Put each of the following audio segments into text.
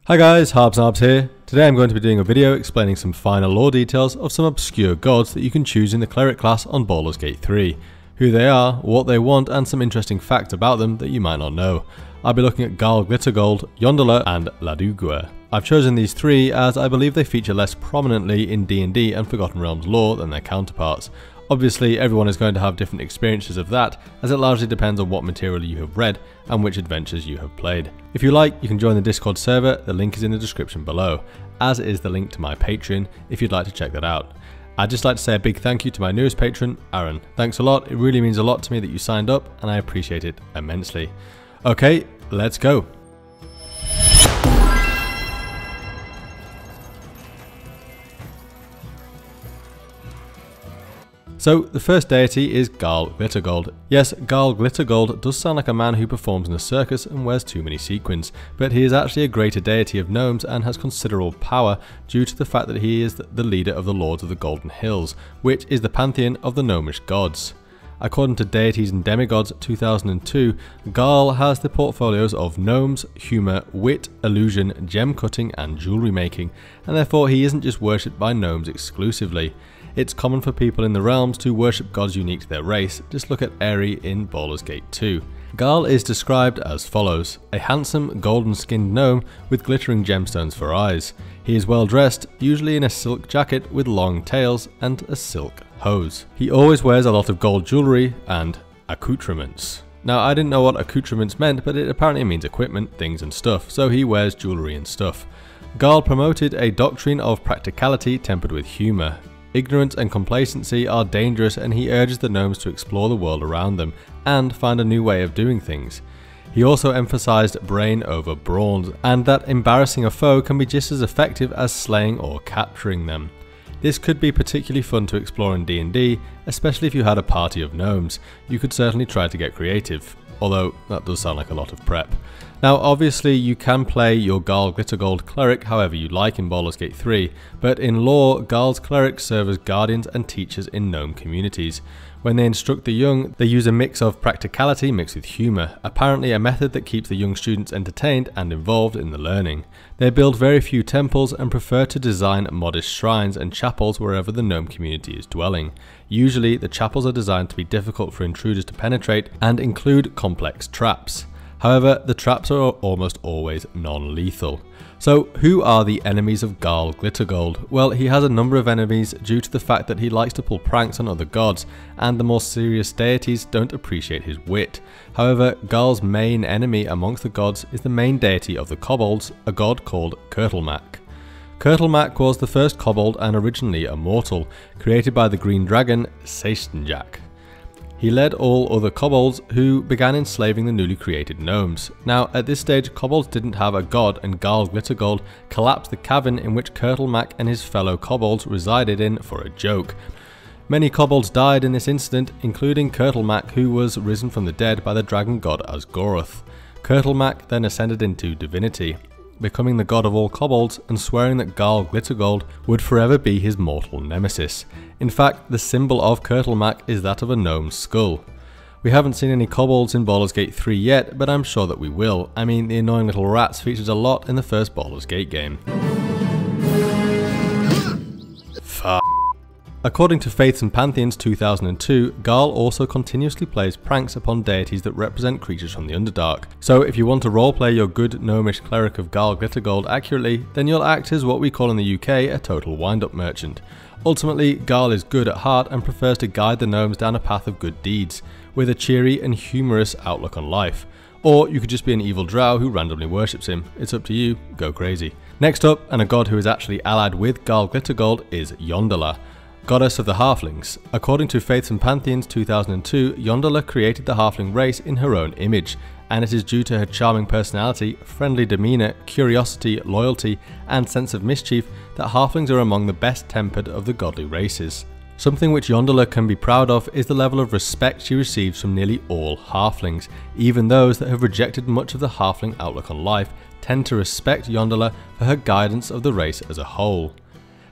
Hi guys, Harbs here. Today I'm going to be doing a video explaining some final lore details of some obscure gods that you can choose in the cleric class on Baldur's Gate 3. Who they are, what they want, and some interesting facts about them that you might not know. I'll be looking at Garl Glittergold, Yondalla, and Laduguer. I've chosen these three as I believe they feature less prominently in D&D and Forgotten Realms lore than their counterparts. Obviously, everyone is going to have different experiences of that, as it largely depends on what material you have read and which adventures you have played. If you like, you can join the Discord server, the link is in the description below, as is the link to my Patreon if you'd like to check that out. I'd just like to say a big thank you to my newest patron, Aaron. Thanks a lot, it really means a lot to me that you signed up, and I appreciate it immensely. Okay, let's go. So, the first deity is Garl Glittergold. Yes, Garl Glittergold does sound like a man who performs in a circus and wears too many sequins, but he is actually a greater deity of gnomes and has considerable power due to the fact that he is the leader of the Lords of the Golden Hills, which is the pantheon of the Gnomish gods. According to Deities and Demigods 2002, Garl has the portfolios of gnomes, humour, wit, illusion, gem cutting and jewellery making, and therefore he isn't just worshipped by gnomes exclusively. It's common for people in the realms to worship gods unique to their race, just look at Eri in Baldur's Gate 2. Garl is described as follows: a handsome golden skinned gnome with glittering gemstones for eyes. He is well dressed, usually in a silk jacket with long tails and a silk hose. He always wears a lot of gold jewellery and accoutrements. Now I didn't know what accoutrements meant, but it apparently means equipment, things and stuff, so he wears jewellery and stuff. Garl promoted a doctrine of practicality tempered with humour. Ignorance and complacency are dangerous, and he urges the gnomes to explore the world around them and find a new way of doing things. He also emphasised brain over brawn, and that embarrassing a foe can be just as effective as slaying or capturing them. This could be particularly fun to explore in D&D, especially if you had a party of gnomes. You could certainly try to get creative, although that does sound like a lot of prep. Now obviously you can play your Garl Glittergold cleric however you like in Baldur's Gate 3, but in lore, Garl's clerics serve as guardians and teachers in gnome communities. When they instruct the young, they use a mix of practicality mixed with humour, apparently a method that keeps the young students entertained and involved in the learning. They build very few temples and prefer to design modest shrines and chapels wherever the gnome community is dwelling. Usually the chapels are designed to be difficult for intruders to penetrate and include complex traps. However, the traps are almost always non-lethal. So who are the enemies of Garl Glittergold? Well, he has a number of enemies due to the fact that he likes to pull pranks on other gods, and the more serious deities don't appreciate his wit. However, Garl's main enemy amongst the gods is the main deity of the kobolds, a god called Kurtlemak. Kurtlemak was the first kobold and originally a mortal, created by the green dragon Seistenjak. He led all other kobolds, who began enslaving the newly created gnomes. Now at this stage kobolds didn't have a god, and Garl Glittergold collapsed the cavern in which Kurtlemak and his fellow kobolds resided in for a joke. Many kobolds died in this incident, including Kurtlemak, who was risen from the dead by the dragon god Asgoroth. Kurtlemak then ascended into divinity, becoming the god of all kobolds and swearing that Garl Glittergold would forever be his mortal nemesis. In fact, the symbol of Kurtlemak is that of a gnome's skull. We haven't seen any kobolds in Baldur's Gate 3 yet, but I'm sure that we will. I mean, the annoying little rats featured a lot in the first Baldur's Gate game. According to Faiths and Pantheons 2002, Garl also continuously plays pranks upon deities that represent creatures from the Underdark. So if you want to roleplay your good gnomish cleric of Garl Glittergold accurately, then you'll act as what we call in the UK a total wind-up merchant. Ultimately, Garl is good at heart and prefers to guide the gnomes down a path of good deeds, with a cheery and humorous outlook on life. Or you could just be an evil drow who randomly worships him. It's up to you, go crazy. Next up, and a god who is actually allied with Garl Glittergold, is Yondalla, goddess of the Halflings. According to Faiths and Pantheons 2002, Yondalla created the Halfling race in her own image, and it is due to her charming personality, friendly demeanour, curiosity, loyalty, and sense of mischief that Halflings are among the best tempered of the godly races. Something which Yondalla can be proud of is the level of respect she receives from nearly all Halflings. Even those that have rejected much of the Halfling outlook on life tend to respect Yondalla for her guidance of the race as a whole.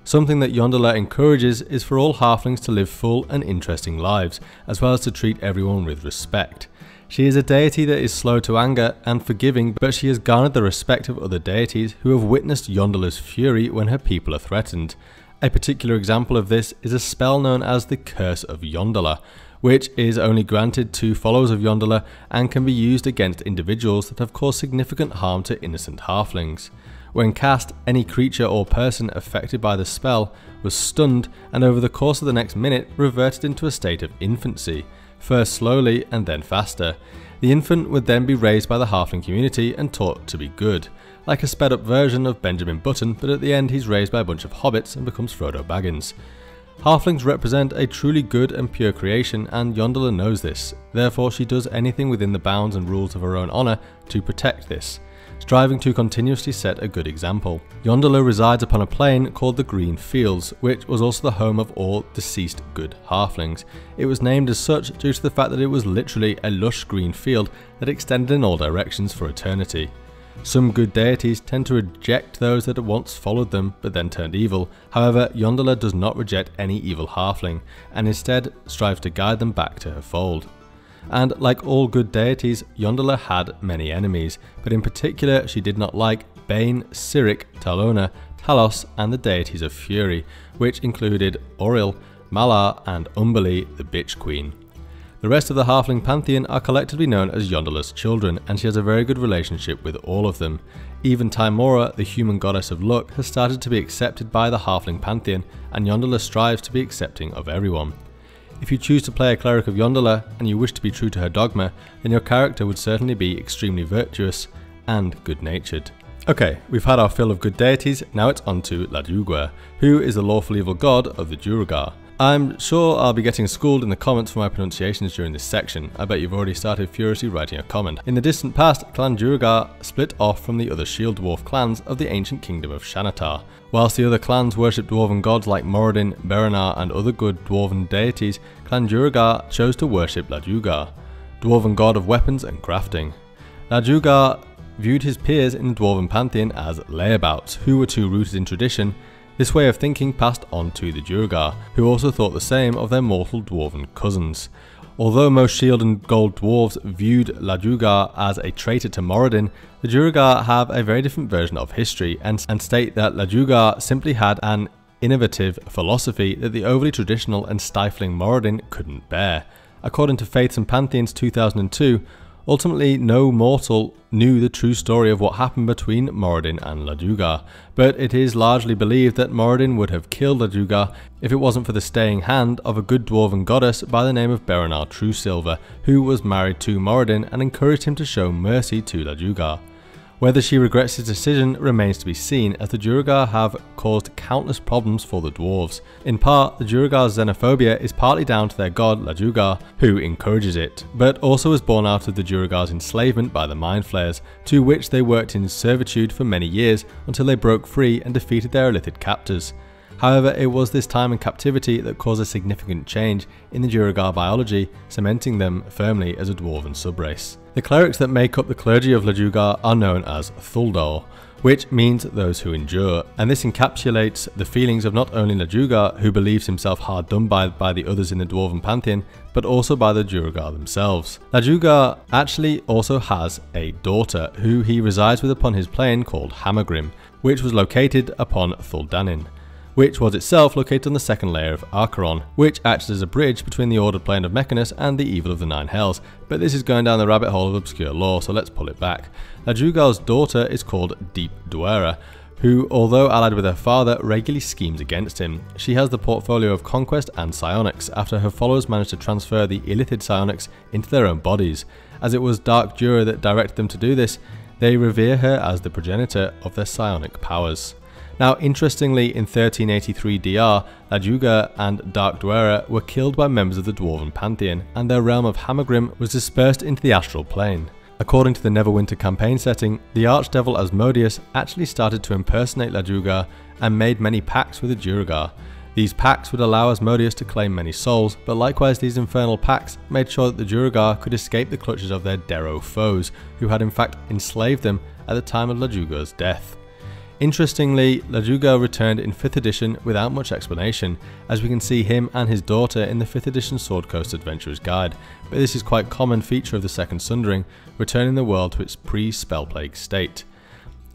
Something that Yondalla encourages is for all Halflings to live full and interesting lives, as well as to treat everyone with respect. She is a deity that is slow to anger and forgiving, but she has garnered the respect of other deities who have witnessed Yondalla's fury when her people are threatened. A particular example of this is a spell known as the Curse of Yondala, which is only granted to followers of Yondalla and can be used against individuals that have caused significant harm to innocent halflings. When cast, any creature or person affected by the spell was stunned and over the course of the next minute reverted into a state of infancy, first slowly and then faster. The infant would then be raised by the halfling community and taught to be good, like a sped up version of Benjamin Button, but at the end he's raised by a bunch of hobbits and becomes Frodo Baggins. Halflings represent a truly good and pure creation, and Yondalla knows this, therefore she does anything within the bounds and rules of her own honour to protect this, striving to continuously set a good example. Yondalla resides upon a plain called the Green Fields, which was also the home of all deceased good halflings. It was named as such due to the fact that it was literally a lush green field that extended in all directions for eternity. Some good deities tend to reject those that had once followed them but then turned evil. However, Yondalla does not reject any evil halfling and instead strives to guide them back to her fold. And like all good deities, Yondalla had many enemies, but in particular she did not like Bane, Cyric, Talona, Talos and the deities of fury, which included Auril, Malar and Umberlee, the Bitch Queen. The rest of the halfling pantheon are collectively known as Yondalla's children, and she has a very good relationship with all of them. Even Tymora, the human goddess of luck, has started to be accepted by the halfling pantheon, and Yondalla strives to be accepting of everyone. If you choose to play a cleric of Yondalla and you wish to be true to her dogma, then your character would certainly be extremely virtuous and good-natured. Okay, we've had our fill of good deities, now it's on to Laduguer, who is the lawful evil god of the Duergar. I'm sure I'll be getting schooled in the comments for my pronunciations during this section. I bet you've already started furiously writing a comment. In the distant past, Clan Duergar split off from the other shield dwarf clans of the ancient kingdom of Shanatar. Whilst the other clans worshipped dwarven gods like Moradin, Berenar and other good dwarven deities, Clan Duergar chose to worship Laduguer, dwarven god of weapons and crafting. Laduguer viewed his peers in the dwarven pantheon as layabouts, who were too rooted in tradition. This way of thinking passed on to the Duergar, who also thought the same of their mortal dwarven cousins. Although most shield and gold dwarves viewed Laduguer as a traitor to Moradin, the Duergar have a very different version of history and state that Laduguer simply had an innovative philosophy that the overly traditional and stifling Moradin couldn't bear. According to Faiths and Pantheons 2002, ultimately, no mortal knew the true story of what happened between Moradin and Laduguer, but it is largely believed that Moradin would have killed Laduguer if it wasn't for the staying hand of a good dwarven goddess by the name of Berenar Truesilver, who was married to Moradin and encouraged him to show mercy to Laduguer. Whether she regrets his decision remains to be seen, as the Duergar have caused countless problems for the dwarves. In part, the Duergar's xenophobia is partly down to their god Laduguer, who encourages it, but also was born out of the Duergar's enslavement by the Mind Flayers, to which they worked in servitude for many years until they broke free and defeated their illithid captors. However, it was this time in captivity that caused a significant change in the Duergar biology, cementing them firmly as a dwarven subrace. The clerics that make up the clergy of Laduguer are known as Thuldor, which means those who endure, and this encapsulates the feelings of not only Laduguer, who believes himself hard done by the others in the dwarven pantheon, but also by the Duergar themselves. Laduguer actually also has a daughter, who he resides with upon his plane called Hammergrim, which was located upon Thuldanin, which was itself located on the second layer of Archeron, which acts as a bridge between the ordered plane of Mechanus and the evil of the Nine Hells. But this is going down the rabbit hole of obscure lore, so let's pull it back. Laduguer's daughter is called Deep Duergar, who, although allied with her father, regularly schemes against him. She has the portfolio of conquest and psionics, after her followers managed to transfer the illithid psionics into their own bodies. As it was Dark Duergar that directed them to do this, they revere her as the progenitor of their psionic powers. Now, interestingly, in 1383 DR, Laduguer and Dark Duergar were killed by members of the Dwarven Pantheon, and their realm of Hammergrim was dispersed into the astral plane. According to the Neverwinter campaign setting, the archdevil Asmodeus actually started to impersonate Laduguer and made many pacts with the Duergar. These pacts would allow Asmodeus to claim many souls, but likewise these infernal pacts made sure that the Duergar could escape the clutches of their Darrow foes, who had in fact enslaved them at the time of Laduguer's death. Interestingly, Laduguer returned in 5th edition without much explanation, as we can see him and his daughter in the 5th edition Sword Coast Adventurer's Guide, but this is quite a common feature of the Second Sundering, returning the world to its pre-Spellplague state.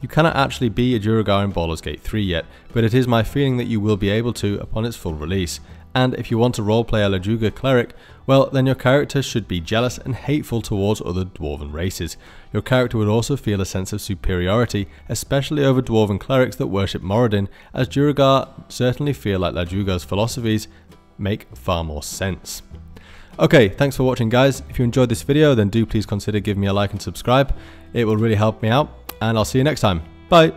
You cannot actually be a Duergar in Baldur's Gate 3 yet, but it is my feeling that you will be able to upon its full release. And if you want to roleplay a Laduguer cleric, well then your character should be jealous and hateful towards other dwarven races. Your character would also feel a sense of superiority, especially over dwarven clerics that worship Moradin, as Duergar certainly feel like Laduguer's philosophies make far more sense. Okay, thanks for watching guys. If you enjoyed this video then do please consider giving me a like and subscribe. It will really help me out, and I'll see you next time. Bye!